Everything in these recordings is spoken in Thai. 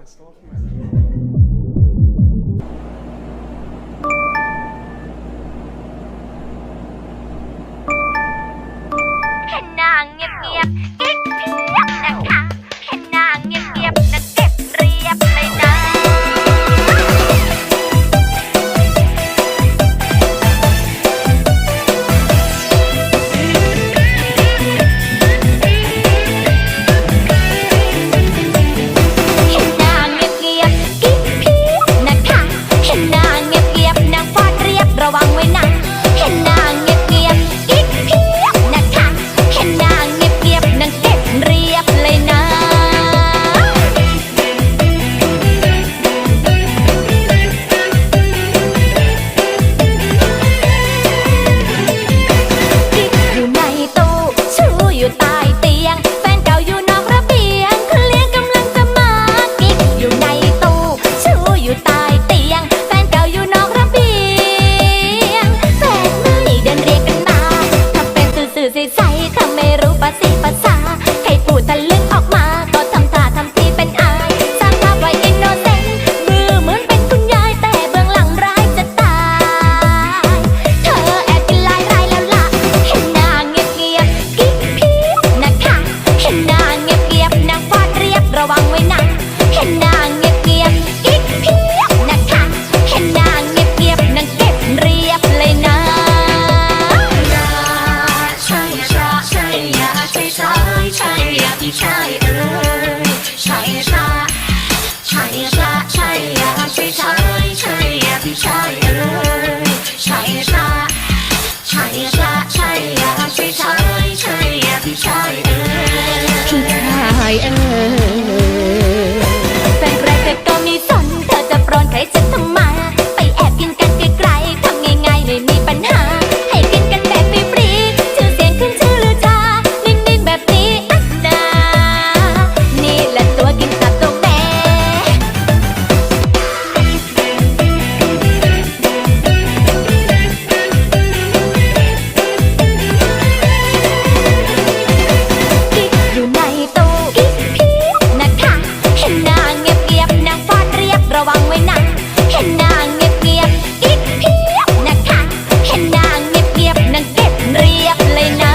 แค่นางเงียบๆกิ๊กเพียบนะคะแค่นางเงียบๆนะเก็บเรียบเลยนะระวังไว้นะแค่นางเงียบๆกิ๊กเพียบนะคะแค่นางเงียบๆนางเก็บเรียบเลยนะกิ๊กอยู่ในตู้ชู้อยู่ใต้เตียงแฟนเก่าอยู่นอกระเบียงคนเลี้ยงกำลังจะมากิ๊กอยู่ในตู้ชู้อยู่ใต้เตียงแฟนเก่าอยู่นอกระเบียงใสๆถ้าไม่รู้ภาษีภาษาให้พูดทะลึ่งออกมาก็ทำท่าทำทีเป็นอายสร้างภาพไว้อินโนเซนต์มือเหมือนเป็นคุณยายแต่เบื้องหลังร้ายจะตายเธอแอบกินลายแล้วล่ะแค่นางเงียบๆกิ๊กเพียบนะคะแค่นางเงียบๆนางฟาดเรียบระวังไว้นะแค่นางเงียบๆกิ๊กเพียบนะคะแค่นางเงียบๆนางเก็บเรียบเลยนะใช่อะพี่ชายเอ้ยใช่ชาใช่ชาใช่อะใช่ชายใช่อะพี่ชายเอ้ยใช่ชาใช่ชาใช่อะใช่ชายใช่อะพี่ชายเอ้ยพี่ชายเอ้ยแฟนใครแต่ก็มีสนเธอจะปรนใครจะทำมาไปแอบกินกันไกลๆทำง่ายๆไม่มีปัญหาให้กินกันแบบฟรีๆชื่อเสียงขึ้นชื่อลือชานิ่งๆแบบนี้นี่แหละตัวกินตับตัวแม่กิ๊กอยู่ในตู้กิ๊กเพียบนะคะแค่นางเงียบๆนางฟาดเรียบระวังไว้นะแค่นางเงียบๆกิ๊กเพียบนะคะแค่นางเงียบๆนางเก็บเรียบเลยนะ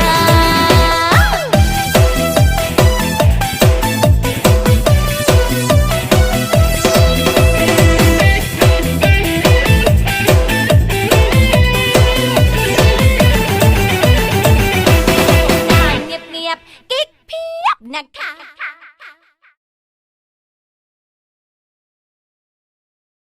เงียบๆกิ๊กเพียบนะคะ